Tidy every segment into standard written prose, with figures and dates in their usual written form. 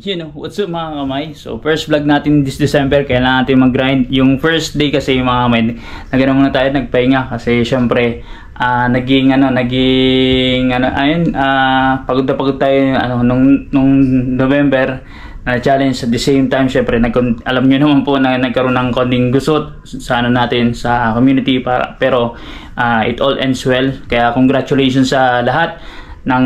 What's up mga kamay? So first vlog natin this December, kailangan natin mag-grind. Yung first day kasi mga kamay, nagano muna tayo, nagpahinga kasi syempre pagod na pagod tayo nung November na challenge. At the same time syempre alam niyo naman po na nagkaroon ng konting gusot sa natin sa community pero it all ends well. Kaya congratulations sa lahat ng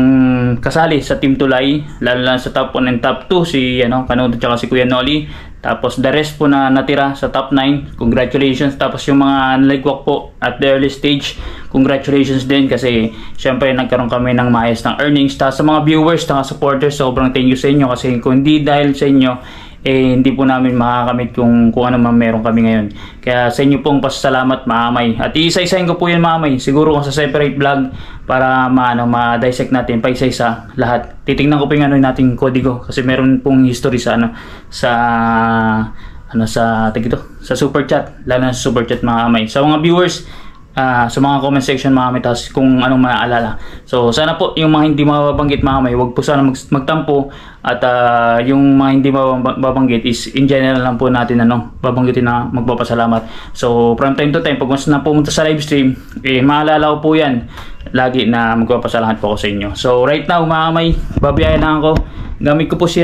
kasali sa Team Tulay, lalo na sa top 1 and top 2 si Kanoto at si Kuya Noli. Tapos the rest po na natira sa top 9, congratulations. Tapos yung mga nalagwak po at the early stage, congratulations din kasi syempre nagkaroon kami ng maayos ng earnings. Tapos sa mga viewers at supporters, sobrang thank you sa inyo kasi kung hindi dahil sa inyo hindi po namin makakamit kung ano man meron kami ngayon. Kaya sa inyo pong pasasalamat mga kamay. At iisa-isahin ko po yan mga kamay, siguro sa separate vlog para ma-dissect natin pa isa-isa lahat. Titingnan ko po yung nating kodigo kasi meron pong history sa sa super chat, lalo na sa super chat mga kamay. Sa mga viewers, sa mga comment section mga kamay, tapos kung anong maaalala. So sana po yung mga hindi mababanggit mga kamay, wag po sana magtampo. At yung mga hindi mababanggit is in general lang po natin babanggitin na magpapasalamat. So from time to time, pag mas na pumunta sa live stream, maalala ko po yan lagi na magpapasalamat po ako sa inyo. So right now mga kamay, babiyahin lang ako. Gamit ko po si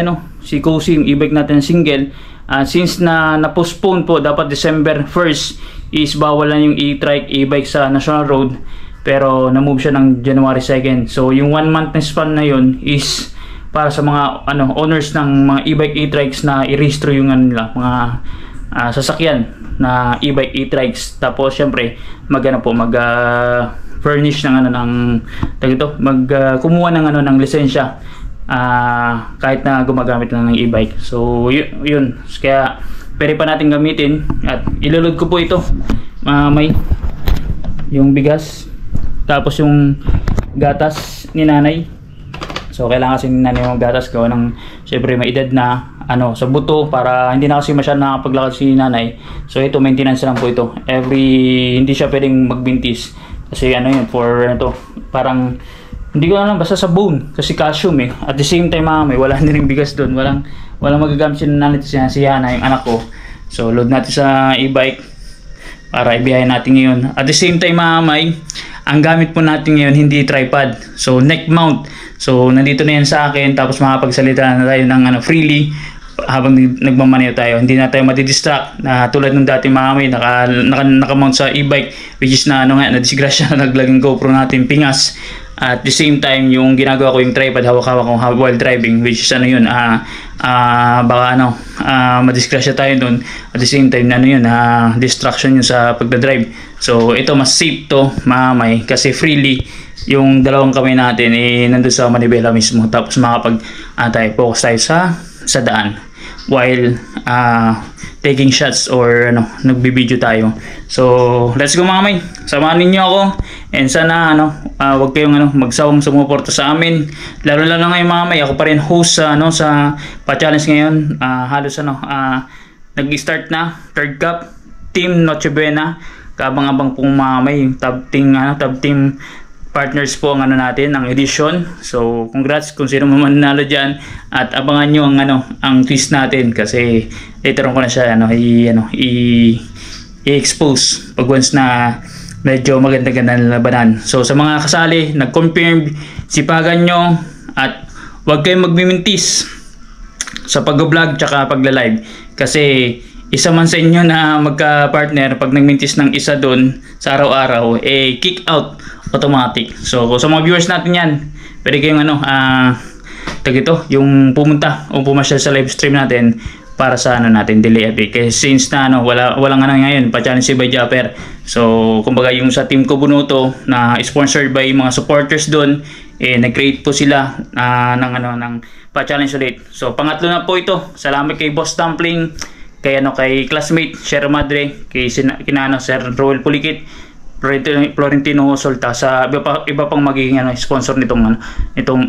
Cozy, yung e-bike natin single. Since na-postpone po, dapat December 1st is bawal na yung e-bike sa National Road, pero na-move siya ng January 2nd. So yung 1 month na span na yun is para sa mga owners ng mga e-bike e-trikes na i-restore yung mga sasakyan na e-bike e-trikes. Tapos syempre furnish ng kumuha ng lisensya kahit na gumagamit lang ng e-bike. So yun. Kaya pwede pa natin gamitin at ilulod ko po ito may yung bigas tapos yung gatas ni nanay. So kailangan kasi ni nanay yung gatas gawa ng syempre may edad na sa buto, para hindi na kasi masyadong nakapaglakad si nanay. So ito maintenance lang po ito. Hindi siya pwedeng magbintis kasi parang hindi ko alam, basta sa bone kasi calcium At the same time may wala na rin bigas doon. Walang magagamit si nanay, si Hana yung anak ko. So load natin sa e-bike para ibiyahin natin ngayon. At the same time ang gamit po natin ngayon hindi tripod, so neck mount. So nandito na yan sa akin, tapos makapagsalita na tayo ng freely habang nagmamaneho tayo. Hindi na tayo madidistract na tulad ng dati nakamount sa e-bike, which is na-disgrasya na naglaging GoPro natin pingas. At the same time, yung ginagawa ko yung tripod, hawak-hawak ko while driving, which is madisgrasya tayo doon. At the same time, distraction yun sa pagdadrive. So ito mas safe to mamay kasi freely yung dalawang kamay natin nandun sa manibela mismo, tapos focus tayo sa daan while taking shots or nagbibideo tayo. So let's go mga kamay, samahan ninyo ako and sana wag kayong magsawang sumuporta sa amin, lalo na ngayon mga kamay. Ako pa rin host sa pa-challenge ngayon. Halos nag-start na third cup Team Noche Buena. Kabang-abang pong mga kamay, top team partners po ang natin, ang edition. So congrats kung sino man nanalo diyan, at abangan niyo ang twist natin kasi later on ko na siya i-expose pag once na medyo maganda-ganda na labanan. So sa mga kasali, nag-confirm, sipagan nyo at huwag kayong magmimintis sa pag-vlog tsaka pagla-live kasi isa man sa inyo na magka-partner, pag nagmintis ng isa doon sa araw-araw, kick out automatic. So sa mga viewers natin yan, pwede kayong yung pumunta o pumasyal sa live stream natin para sa natin delay update. Kasi since walang ngayon pa-challenge si by Japper. So kumbaga yung sa team ko Bunuto na sponsored by mga supporters doon, nag-create po sila ng pa-challenge ulit. So pangatlo na po ito. Salamat kay Boss Dumpling, kay classmate Sher Madre, kay Sir Roel Pulikit, Florentino Solta, sa iba pang magiging sponsor nitong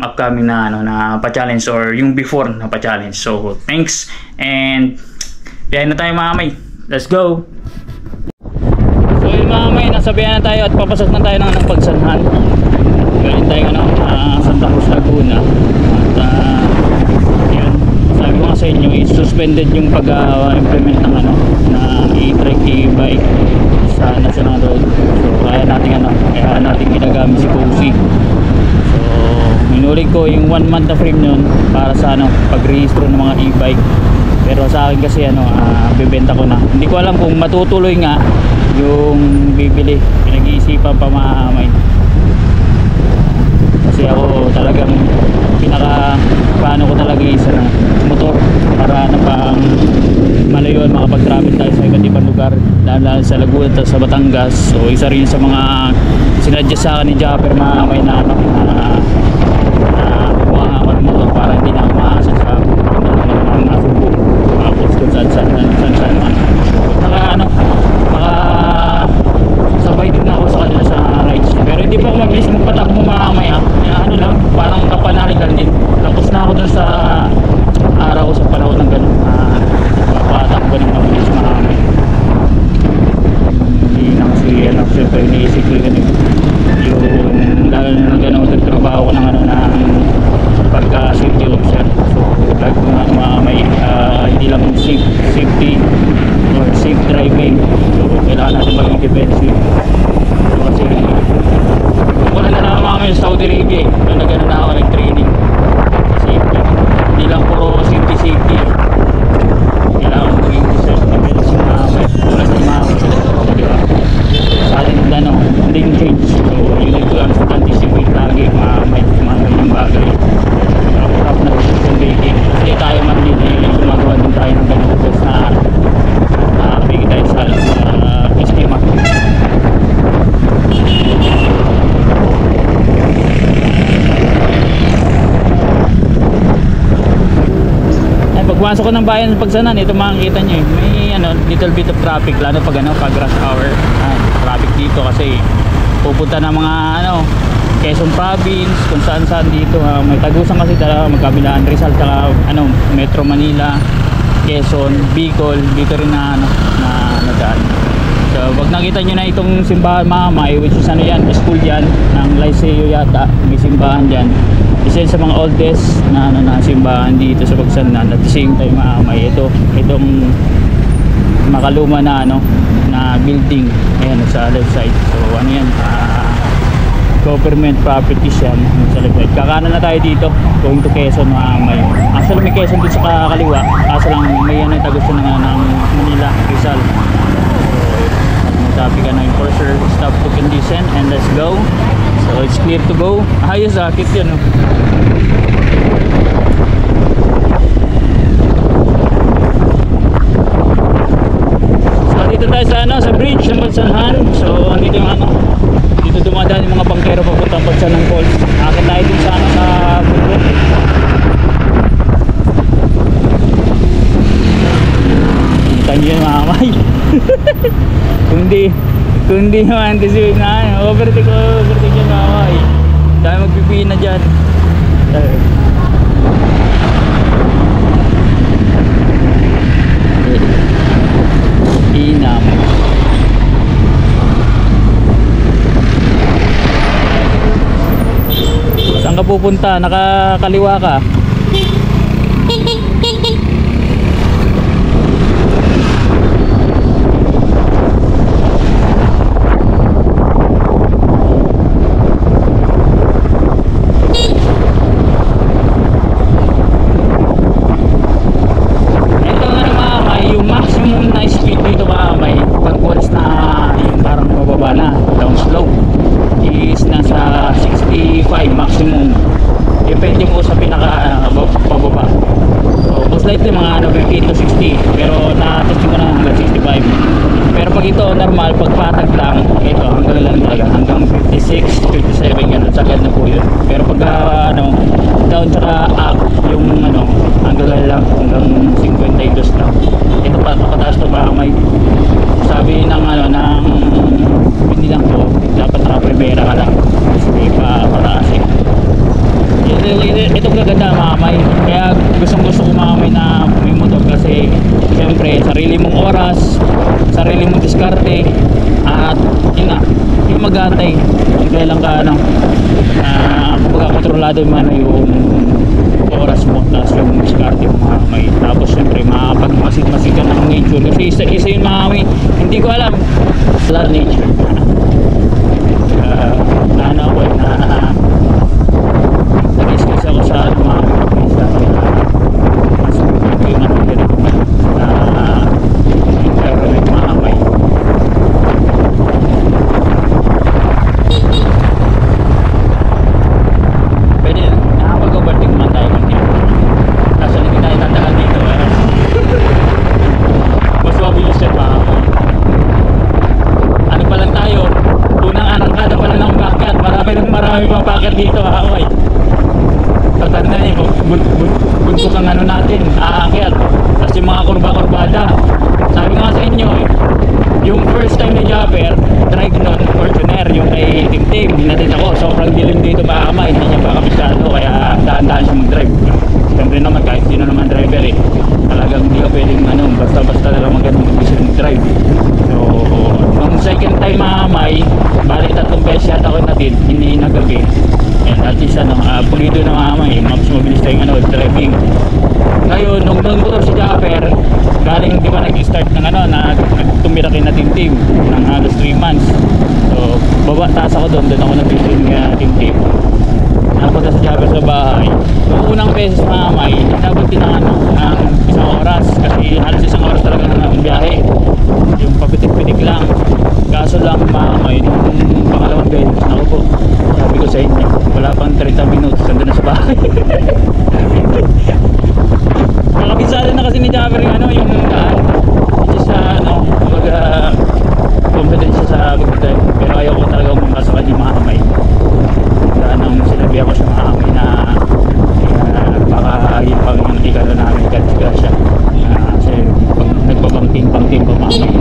upcoming na pa-challenge or yung before na pa-challenge. So thanks and biyahin na tayo mga kamay. Let's go. So yun mga kamay, nasabihan na tayo at papasok na tayo ng pagsanhan. Galing tayo Santa Cruz Laguna. At yun, sabi ko suspended yung pag-implement ng ano na e-bike sa national road. So kaya natin ginagamit si Cozy. So inulit ko yung 1 month na frame nun para sa ano pag-rehistro ng mga e-bike. Pero sa akin kasi ano bibenta ko na. Hindi ko alam kung matutuloy nga yung bibili. Pinag-iisipan pa mamay. Kasi ako talagang paano ko talaga isa na motor para ano pang malayuan makapag-travel tayo sa iba't ibang lugar, lalo sa Laguna at sa Batangas. So isa rin sa mga sinadya sa akin ni Japper mamay na kuha nga ako ng motor para hindi na ako maasal sa mga subo tapos kung saan sabay din ako sa kanila sa rides. Pero hindi pa ako mabilis magpatakbo mamaya. Ano lang, parang kapanaligan din. Tapos na ako dun sa araw sa panahon ng gano'n. Papatakbo din mabilis mamaya. Hindi na kasi ano, siyempre iniisip ko yun yung lalo na gano'n nagtrabaho ko ng ano ng pagka-safety officer. So lagi ko nga mamay hindi lang safety or safe driving. So kailangan natin maging defensive. So, kasi wala na naman kami sa Saudi Arabia nung nagano na ako nag-training sa safety. Hindi lang puro safety kailangan maging defensive mamay. Wala sa mamay sila diba? Sa atin ano hindi yung change. So you need to anticipate lagi mamay yung bagay. Harap na decision making kasi tayo man din gumagawa din tayo ng ganito na bigay tayo sa estima. Ay, pagpasok ko ng bayan ng Pagsanan, ito makikita nyo may ano, little bit of traffic lalo pag ano, pag rush hour. Traffic dito kasi pupunta ng mga ano Quezon Province, kung saan dito may tagusan kasi talaga magkabilaan Rizal tsaka ano, Metro Manila, Quezon, Bicol, dito rin na ano, na nadaan. So pag nakita nyo na itong simbahan mamay, which is ano yan, school yan ng Liceo yata, may simbahan dyan. Isa sa mga oldest na ano na simbahan dito sa Pagsanan. At the same time mamay, itong makaluma na ano na building ayan sa left side. So ano yan, government properties yan sa left side. Kakanan na tayo dito going to Quezon mamay. Actually may Quezon dito sa kaliwa, kaso lang may ano tagusto na ng Manila, Rizal. So sabi ka na yung Porsche stop to condition and let's go. So it's clear to go. Ayos akit yun oh. Dito tayo sa ano, sa bridge ng Pagsanhan. So andito yung ano, dito dumadaan yung mga bangkero papuntang Pagsanhan Falls. Akit tayo din sa ano, sa bundok. Kita nyo yun mamay. kung hindi naman anticipate na ano, overtake yun mamay. Dahil magpipiin na dyan. Inam. Saan ka pupunta? Nakakaliwa ka. Maximum depende mo sa pinaka pababa. So most likely mga ano 50 to 60 pero na-testing ko na hanggang 65. Pero pag ito normal, pag patag lang ito hanggang lang talaga hanggang 56, 57 ganun, sagad na po yun. Pero pag ano down tsaka up yung ano hanggang lang hanggang 52 lang. Ito pa pataas to ba may sabi ng ano ng hindi lang to dapat na-prepare ka lang kasi pa pataas eh. Ito kaganda mamay, kaya gusto ko mamay na may motor kasi siyempre sarili mong oras, sarili mong diskarte at yun na, yung mag-antay kung kailan ka ano pagkakontrolado man yung oras mo tapos yung diskarte mo mamay, tapos siyempre love nature. Naano ako eh, nag-excuse ako sa mga isa mas yung ano yun na environment maamay. Pwede nakapag-overtake man tayo kung kaso hindi tayo tatagal dito mas mabilis yan maamay. Ano pa lang tayo, unang arangkada pa lang ng packet, marami pang packet dito maamay. Tatanda niyo, buntok ang ano natin, aakyat. Tapos yung mga kurba-kurbada. Sabi nga sa inyo, yung first time ni Japper, drive nun, Fortuner, yung kay Tim-Tim, hinatid ako. Sobrang dilim dito maamay, hindi niya pa kapisado, kaya daan-daan siya mag-drive. Siyempre naman, kahit sino naman driver eh. Talagang hindi ka pwedeng ano, basta-basta na lang mag-drive. So, nung second time maamay, bali 3 beses yata ako natin, hindi nagabi. And at least ano, pulido na maamay, mas mabilis tayong ano, driving. Ngayon, nung motor si Japper, galing di ba nag-start ng ano, na tumira kay na Tim-Tim ng halos 3 months. So, baba, taas ako doon ako nag-train nga Tim-Tim. Napunta si Japper sa bahay. Yung unang beses maamay, inabot din ng ano, ng 1 oras. Kasi halos 1 oras talaga ng biyahe. Yung papitik-pitik lang. Kaso lang maamay, nung pangalawang beses, naku po, sabi ko sa inyo, wala pang 30 minutes, nandun na sa bahay. Makabisada na kasi ni Japper yung ano, yung daan. Which is ano, confident siya sa pagdadrive. Pero ayaw ko talaga umangka sa kanya maamay. Nung sinabi ako sa maamay na baka yun pang ikano namin katiga siya. Kasi pag nagpabangting-bangting pa maamay.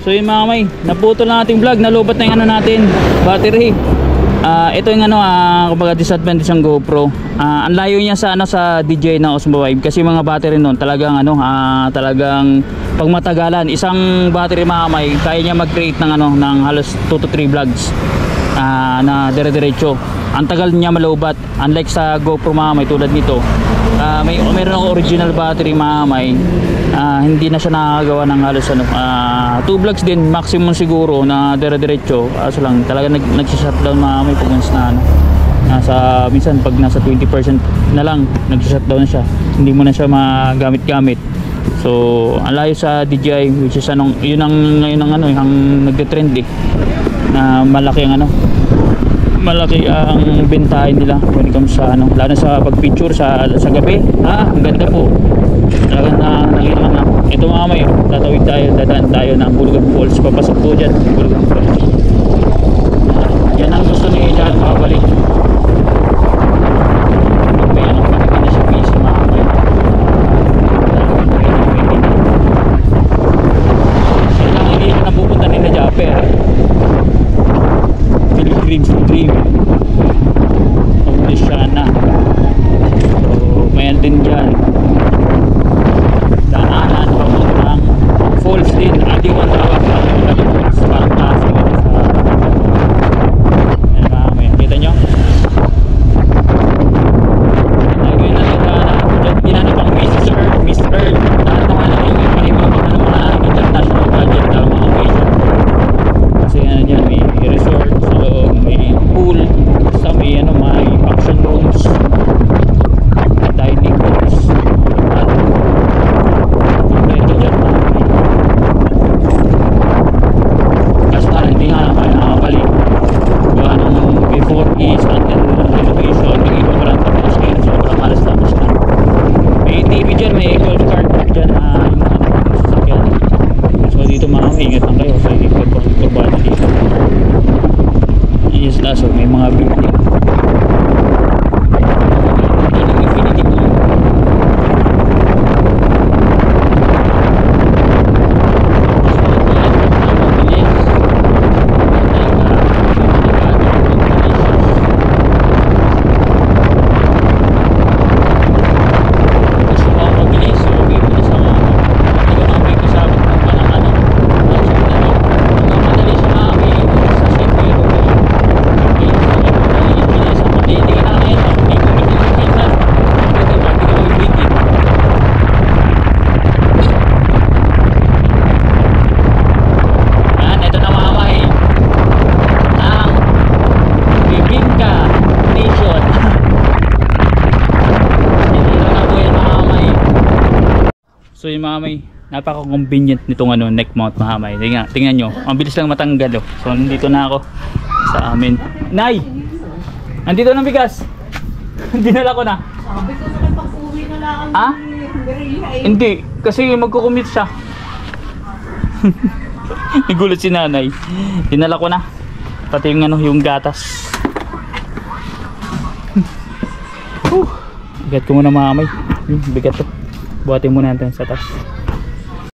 So yun mga kamay, naputol na ating vlog, nalubat na yung ano natin, battery. Ito yung ano, kumbaga disadvantage ng GoPro. Ang layo niya sa ano, sa DJI na Osmo Vive kasi mga battery noon talagang ano, talagang pag matagalan, isang battery mga kamay, kaya niya mag-create ng ano, ng halos 2 to 3 vlogs na dire-diretso. Ang tagal niya malubat, unlike sa GoPro mga kamay tulad nito. Meron ako original battery mga kamay. Hindi na siya nakakagawa ng halos ano, 2 vlogs din maximum siguro na dire-diretso. Kaso lang talaga nag-shutdown mga kamay pag once na ano, minsan pag nasa 20% na lang nag-shutdown na siya, hindi mo na siya magamit-gamit. So ang layo sa DJI, which is anong, yun ang ngayon ang ano, yung nagde-trend eh, na malaki ang ano, malaki ang bentahin nila when it comes sa ano, lalo sa pag-picture sa gabi. Ang ganda po talagang nakita na. Ito mga kamay, tatawid tayo, dadaan tayo ng Bulugan Falls, papasok po dyan Bulugan Falls. Yan ang gusto ni Dad makabalik. May ano, pagkakin na siya piso mga kamay. Yan lang hindi na napupunta nila Japper. Pilgrim's Dream Omnisciana. So mayan din dyan daanan papuntang falls din. Adiwan tawag sa falls, parang taas sa yan mga may kita nyo lagi na dyan dinanap ang misis may mga building. Infinity Pool. So yung mga may napaka-convenient nitong ano, neck mount mga may. Tingnan nyo, ang bilis lang matanggal oh. So nandito na ako sa amin. Nay! Nandito ng bigas! Dinala ko na. Sabi ko sa pag-uwi na lang. Ha? Hindi, kasi magkukumit siya. Nagulat si nanay. Dinala ko na. Pati yung ano, yung gatas. Bigat ko muna mga may. Bigat to. Buhatin muna natin sa taas.